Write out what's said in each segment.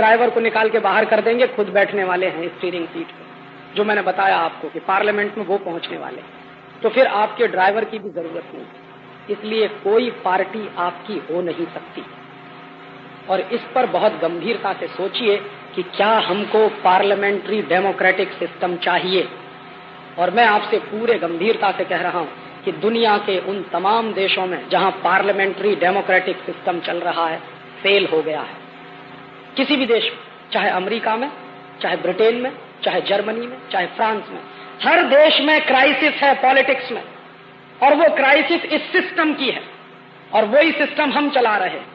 Driver को निकाल के बाहर कर देंगे, खुद बैठने वाले हैं स्टीयरिंग सीट पे, जो मैंने बताया आपको कि पार्लियामेंट में वो पहुंचने वाले, तो फिर आपके ड्राइवर की भी जरूरत नहीं। इसलिए कोई पार्टी आपकी हो नहीं सकती। और इस पर बहुत गंभीरता से सोचिए कि क्या हमको पार्लियामेंट्री डेमोक्रेटिक सिस्टम चाहिए। और मैं आपसे पूरे गंभीरता से कह रहा हूं कि दुनिया के उन तमाम देशों में जहां पार्लियामेंट्री डेमोक्रेटिक सिस्टम चल रहा है, फेल हो गया है। किसी भी देश में, चाहे अमेरिका में, चाहे ब्रिटेन में, चाहे जर्मनी में, चाहे फ्रांस में, हर देश में क्राइसिस है पॉलिटिक्स में, और वो क्राइसिस इस सिस्टम की है, और वही सिस्टम हम चला रहे हैं।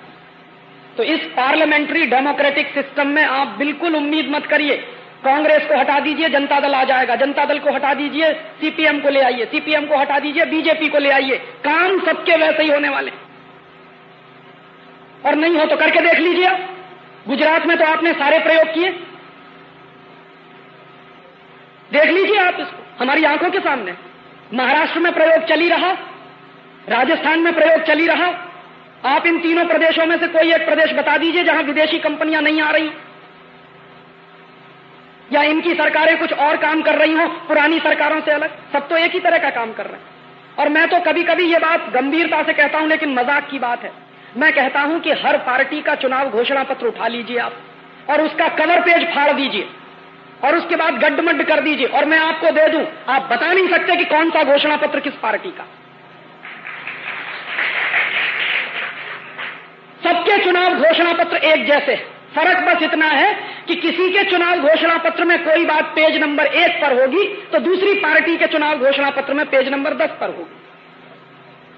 तो इस पार्लियामेंट्री डेमोक्रेटिक सिस्टम में आप बिल्कुल उम्मीद मत करिए कांग्रेस को हटा दीजिए जनता दल आ जाएगा, जनता दल को हटा दीजिए सीपीएम को ले आइए, सीपीएम को हटा दीजिए बीजेपी को ले आइए, काम सबके वैसे ही होने वाले। और नहीं हो तो करके देख लीजिए। गुजरात में तो आपने सारे प्रयोग किए, देख लीजिए आप इसको, हमारी आंखों के सामने। महाराष्ट्र में प्रयोग चली रहा, राजस्थान में प्रयोग चली रहा। आप इन तीनों प्रदेशों में से कोई एक प्रदेश बता दीजिए जहां विदेशी कंपनियां नहीं आ रही, या इनकी सरकारें कुछ और काम कर रही हो पुरानी सरकारों से अलग। सब तो एक ही तरह का काम कर रहे हैं। और मैं तो कभी कभी ये बात गंभीरता से कहता हूं, लेकिन मजाक की बात है। मैं कहता हूं कि हर पार्टी का चुनाव घोषणा पत्र उठा लीजिए आप, और उसका कवर पेज फाड़ दीजिए, और उसके बाद गड्ढमड्ढ कर दीजिए, और मैं आपको दे दूं, आप बता नहीं सकते कि कौन सा घोषणा पत्र किस पार्टी का। सबके चुनाव घोषणा पत्र एक जैसे, फर्क बस इतना है कि किसी के चुनाव घोषणा पत्र में कोई बात पेज नंबर 1 पर होगी तो दूसरी पार्टी के चुनाव घोषणा पत्र में पेज नंबर 10 पर होगी।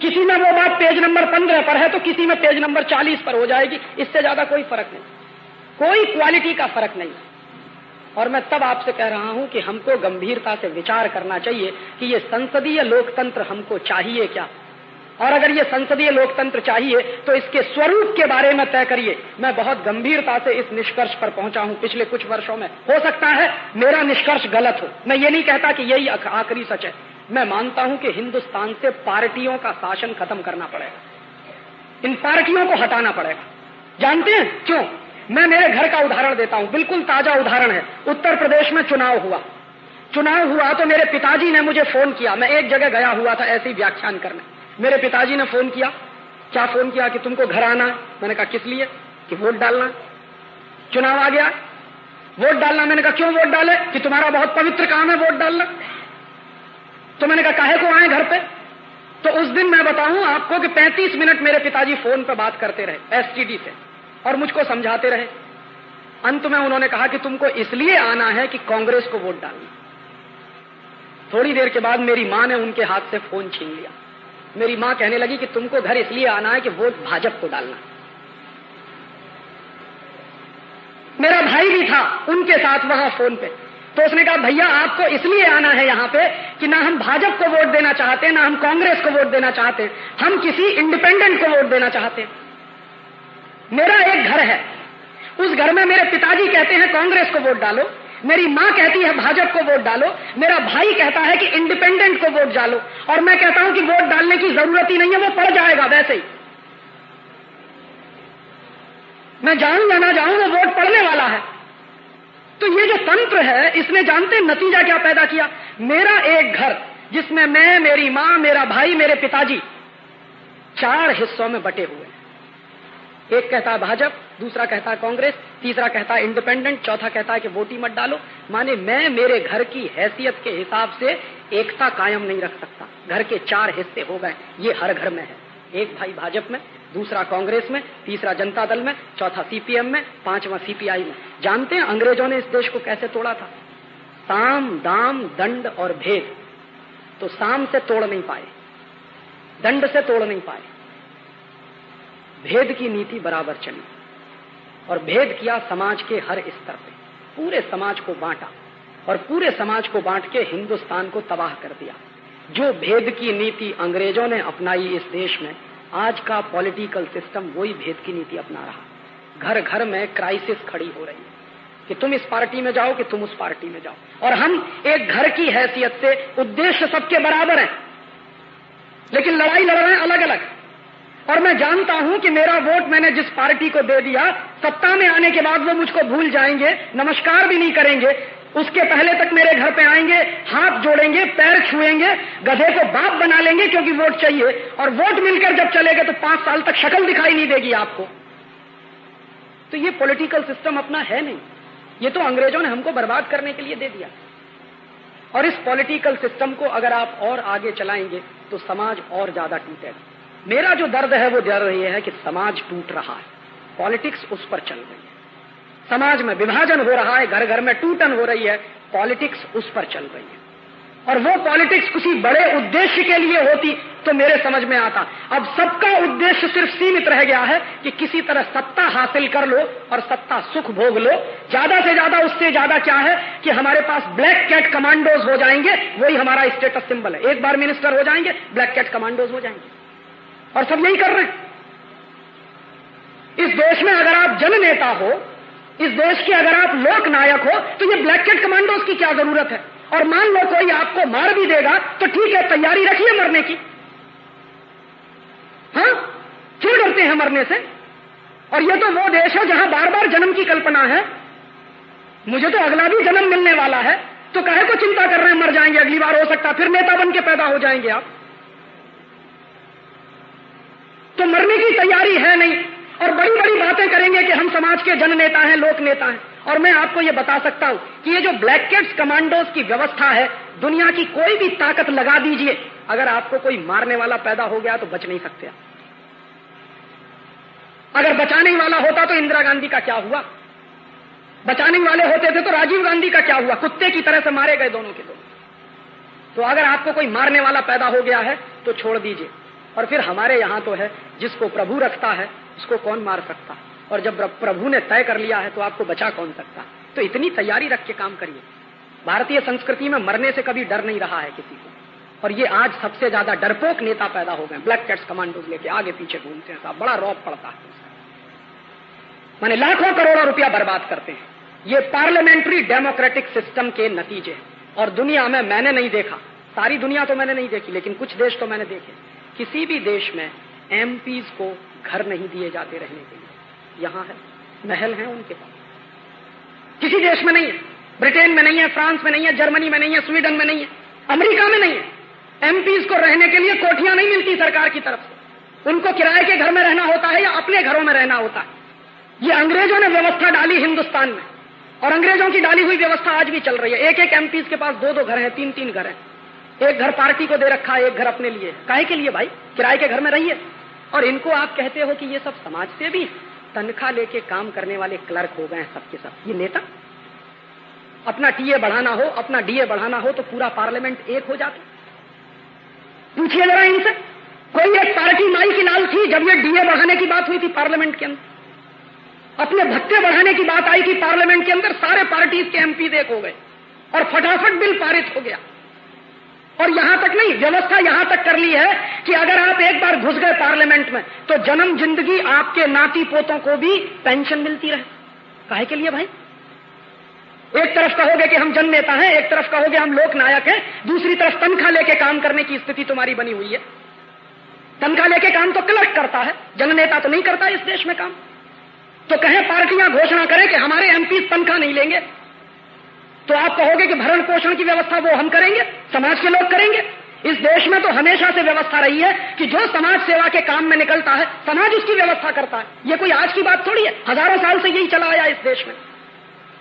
किसी में वो बात पेज नंबर 15 पर है तो किसी में पेज नंबर 40 पर हो जाएगी। इससे ज्यादा कोई फर्क नहीं, कोई क्वालिटी का फर्क नहीं। और मैं तब आपसे कह रहा हूं कि हमको गंभीरता से विचार करना चाहिए कि ये संसदीय लोकतंत्र हमको चाहिए क्या, और अगर ये संसदीय लोकतंत्र चाहिए तो इसके स्वरूप के बारे में तय करिए। मैं बहुत गंभीरता से इस निष्कर्ष पर पहुंचा हूं पिछले कुछ वर्षों में। हो सकता है मेरा निष्कर्ष गलत हो, मैं ये नहीं कहता कि यही आखिरी सच है। मैं मानता हूं कि हिंदुस्तान से पार्टियों का शासन खत्म करना पड़ेगा, इन पार्टियों को हटाना पड़ेगा। जानते हैं क्यों? मैं मेरे घर का उदाहरण देता हूं, बिल्कुल ताजा उदाहरण है। उत्तर प्रदेश में चुनाव हुआ तो मेरे पिताजी ने मुझे फोन किया। मैं एक जगह गया हुआ था ऐसे ही व्याख्यान करने, मेरे पिताजी ने फोन किया। क्या फोन किया? कि तुमको घर आना है। मैंने कहा किस लिए? कि वोट डालना। चुनाव आ गया, वोट डालना। मैंने कहा क्यों वोट डाले? कि तुम्हारा बहुत पवित्र काम है वोट डालना। तो मैंने कहा काहे को आए घर पे? तो उस दिन मैं बताऊं आपको कि 35 मिनट मेरे पिताजी फोन पे बात करते रहे एसटीडी से, और मुझको समझाते रहे। अंत में उन्होंने कहा कि तुमको इसलिए आना है कि कांग्रेस को वोट डालना। थोड़ी देर के बाद मेरी मां ने उनके हाथ से फोन छीन लिया। मेरी मां कहने लगी कि तुमको घर इसलिए आना है कि वोट भाजपा को डालना। मेरा भाई भी था उनके साथ वहां फोन पे, तो उसने कहा भैया आपको इसलिए आना है यहाँ पे कि ना हम भाजपा को वोट देना चाहते हैं, ना हम कांग्रेस को वोट देना चाहते हैं, हम किसी इंडिपेंडेंट को वोट देना चाहते हैं। मेरा एक घर है, उस घर में मेरे पिताजी कहते हैं कांग्रेस को वोट डालो, मेरी मां कहती है भाजपा को वोट डालो, मेरा भाई कहता है कि इंडिपेंडेंट को वोट डालो, और मैं कहता हूं कि वोट डालने की जरूरत ही नहीं है, वो पड़ जाएगा वैसे ही। मैं जाऊं या ना जाऊं वो वोट पड़ने वाला है। तो ये जो तंत्र है इसने जानते नतीजा क्या पैदा किया? मेरा एक घर जिसमें मैं, मेरी मां, मेरा भाई, मेरे पिताजी 4 हिस्सों में बटे हुए हैं। एक कहता है भाजपा, दूसरा कहता है कांग्रेस, तीसरा कहता है इंडिपेंडेंट, चौथा कहता है कि वोट ही मत डालो। माने मैं मेरे घर की हैसियत के हिसाब से एकता कायम नहीं रख सकता। घर के 4 हिस्से हो गए, ये हर घर में है। एक भाई भाजपा में, दूसरा कांग्रेस में, तीसरा जनता दल में, चौथा सीपीएम में, 5वां सीपीआई में। जानते हैं अंग्रेजों ने इस देश को कैसे तोड़ा था? साम, दाम, दंड और भेद। तो साम से तोड़ नहीं पाए, दंड से तोड़ नहीं पाए, भेद की नीति बराबर चली, और भेद किया समाज के हर स्तर पे, पूरे समाज को बांटा, और पूरे समाज को बांट के हिंदुस्तान को तबाह कर दिया। जो भेद की नीति अंग्रेजों ने अपनाई इस देश में, आज का पॉलिटिकल सिस्टम वही भेद की नीति अपना रहा। घर घर में क्राइसिस खड़ी हो रही है कि तुम इस पार्टी में जाओ कि तुम उस पार्टी में जाओ, और हम एक घर की हैसियत से उद्देश्य सबके बराबर हैं, लेकिन लड़ाई लड़ रहे हैं अलग अलग। और मैं जानता हूं कि मेरा वोट मैंने जिस पार्टी को दे दिया, सत्ता में आने के बाद वो मुझको भूल जाएंगे, नमस्कार भी नहीं करेंगे, उसके पहले तक मेरे घर पे आएंगे, हाथ जोड़ेंगे, पैर छुएंगे, गधे को बाप बना लेंगे क्योंकि वोट चाहिए, और वोट मिलकर जब चलेगा तो 5 साल तक शक्ल दिखाई नहीं देगी आपको। तो ये पॉलिटिकल सिस्टम अपना है नहीं, ये तो अंग्रेजों ने हमको बर्बाद करने के लिए दे दिया। और इस पॉलिटिकल सिस्टम को अगर आप और आगे चलाएंगे तो समाज और ज्यादा टूटेगा। मेरा जो दर्द है वो दर्द ये है कि समाज टूट रहा है, पॉलिटिक्स उस पर चल रही है, समाज में विभाजन हो रहा है, घर घर में टूटन हो रही है, पॉलिटिक्स उस पर चल रही है। और वो पॉलिटिक्स किसी बड़े उद्देश्य के लिए होती तो मेरे समझ में आता। अब सबका उद्देश्य सिर्फ सीमित रह गया है कि किसी तरह सत्ता हासिल कर लो और सत्ता सुख भोग लो, ज्यादा से ज्यादा, उससे ज्यादा क्या है कि हमारे पास ब्लैक कैट कमांडोज हो जाएंगे, वही हमारा स्टेटस सिंबल है। एक बार मिनिस्टर हो जाएंगे, ब्लैक कैट कमांडोज हो जाएंगे, और सब यही कर रहे हैं। इस देश में अगर आप जननेता हो, इस देश के अगर आप लोक नायक हो, तो ये ब्लैक कैट कमांडोज की क्या जरूरत है? और मान लो कोई आपको मार भी देगा तो ठीक है, तैयारी रखिए मरने की। हाँ, क्यों डरते हैं मरने से? और ये तो वो देश है जहां बार बार जन्म की कल्पना है, मुझे तो अगला भी जन्म मिलने वाला है, तो काहे को चिंता कर रहे हैं, मर जाएंगे अगली बार, हो सकता फिर नेता बन के पैदा हो जाएंगे आप। तो मरने की तैयारी है नहीं, और बड़ी बड़ी बातें करेंगे कि हम समाज के जन नेता हैं, लोक नेता हैं। और मैं आपको ये बता सकता हूं कि ये जो ब्लैक कैट्स कमांडोज की व्यवस्था है, दुनिया की कोई भी ताकत लगा दीजिए, अगर आपको कोई मारने वाला पैदा हो गया तो बच नहीं सकते आप। अगर बचाने वाला होता तो इंदिरा गांधी का क्या हुआ? बचाने वाले होते थे तो राजीव गांधी का क्या हुआ? कुत्ते की तरह से मारे गए दोनों के दोनों। तो अगर आपको कोई मारने वाला पैदा हो गया है तो छोड़ दीजिए। और फिर हमारे यहां तो है, जिसको प्रभु रखता है उसको कौन मार सकता, और जब प्रभु ने तय कर लिया है तो आपको बचा कौन सकता? तो इतनी तैयारी रख के काम करिए। भारतीय संस्कृति में मरने से कभी डर नहीं रहा है किसी को, और ये आज सबसे ज्यादा डरपोक नेता पैदा हो गए, ब्लैक कैट्स कमांडोज लेके आगे पीछे घूमते हैं साहब, बड़ा रौब पड़ता है। माने लाखों करोड़ों रुपया बर्बाद करते हैं। ये पार्लियामेंट्री डेमोक्रेटिक सिस्टम के नतीजे हैं। और दुनिया में मैंने नहीं देखा, सारी दुनिया तो मैंने नहीं देखी, लेकिन कुछ देश तो मैंने देखे, किसी भी देश में एमपीज को घर नहीं दिए जाते रहने के लिए। यहां है, महल है उनके पास, किसी देश में नहीं है। ब्रिटेन में नहीं है, फ्रांस में नहीं है, जर्मनी में नहीं है, स्वीडन में नहीं है, अमेरिका में नहीं है। एमपीज को रहने के लिए कोठियां नहीं मिलती सरकार की तरफ से, उनको किराए के घर में रहना होता है या अपने घरों में रहना होता है। ये अंग्रेजों ने व्यवस्था डाली हिंदुस्तान में, और अंग्रेजों की डाली हुई व्यवस्था आज भी चल रही है। एक एक एमपीज के पास 2-2 घर हैं, 3-3 घर हैं। एक घर पार्टी को दे रखा है, एक घर अपने लिए। काहे के लिए भाई? किराए के घर में रहिए। और इनको आप कहते हो कि ये सब समाज से भी तनख्वाह लेके काम करने वाले क्लर्क हो गए हैं सबके सब। ये नेता? अपना टीए बढ़ाना हो, अपना डीए बढ़ाना हो तो पूरा पार्लियामेंट एक हो जाता। पूछिए जरा इनसे, कोई एक पार्टी माई की लाल थी जब ये डीए बढ़ाने की बात हुई थी पार्लियामेंट के अंदर? अपने भत्ते बढ़ाने की बात आई थी पार्लियामेंट के अंदर, सारे पार्टीज के एमपी एक हो गए और फटाफट बिल पारित हो गया। और यहां तक नहीं, व्यवस्था यहां तक कर ली है कि अगर आप एक बार घुस गए पार्लियामेंट में तो जन्म जिंदगी आपके नाती पोतों को भी पेंशन मिलती रहे। काहे के लिए भाई? एक तरफ कहोगे कि हम जन नेता हैं, एक तरफ कहोगे हम लोक नायक हैं, दूसरी तरफ तनख्वाह लेके काम करने की स्थिति तुम्हारी बनी हुई है। तनख्वाह लेके काम तो क्लर्क करता है, जन नेता तो नहीं करता इस देश में काम। तो कहें पार्टियां घोषणा करें कि हमारे एमपी तनख्वाह नहीं लेंगे, तो आप कहोगे कि भरण पोषण की व्यवस्था वो हम करेंगे, समाज के लोग करेंगे। इस देश में तो हमेशा से व्यवस्था रही है कि जो समाज सेवा के काम में निकलता है समाज उसकी व्यवस्था करता है। ये कोई आज की बात थोड़ी है, हजारों साल से यही चला आया इस देश में।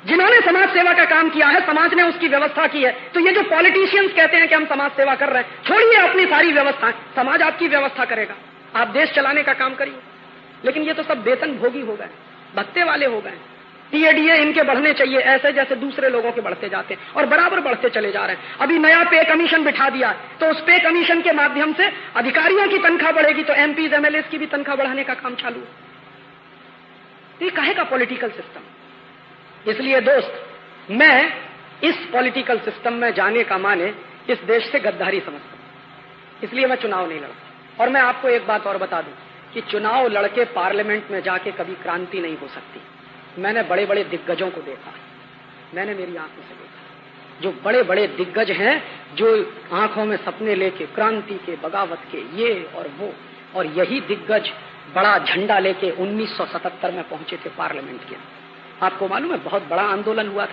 जिन्होंने समाज सेवा का काम किया है समाज ने उसकी व्यवस्था की है। तो ये जो पॉलिटिशियंस कहते हैं कि हम समाज सेवा कर रहे हैं, छोड़िए अपनी सारी व्यवस्थाएं, समाज आपकी व्यवस्था करेगा, आप देश चलाने का काम करिए। लेकिन ये तो सब वेतन भोगी हो गए, भत्ते वाले हो गए। टीएडीए इनके बढ़ने चाहिए ऐसे जैसे दूसरे लोगों के बढ़ते जाते हैं, और बराबर बढ़ते चले जा रहे हैं। अभी नया पे कमीशन बिठा दिया, तो उस पे कमीशन के माध्यम से अधिकारियों की तनख्वाह बढ़ेगी, तो एमपीज एमएलए की भी तनख्वाह बढ़ाने का काम चालू है। ये काहे का पॉलिटिकल सिस्टम? इसलिए दोस्त, मैं इस पॉलिटिकल सिस्टम में जाने का माने इस देश से गद्दारी समझता हूं, इसलिए मैं चुनाव नहीं लड़ता। और मैं आपको एक बात और बता दूं कि चुनाव लड़के पार्लियामेंट में जाके कभी क्रांति नहीं हो सकती। मैंने बड़े बड़े दिग्गजों को देखा, मैंने मेरी आंखों से देखा, जो बड़े बड़े दिग्गज हैं, जो आंखों में सपने लेके क्रांति के, बगावत के, ये और वो, और यही दिग्गज बड़ा झंडा लेके 1977 में पहुंचे थे पार्लियामेंट के। आपको मालूम है बहुत बड़ा आंदोलन हुआ था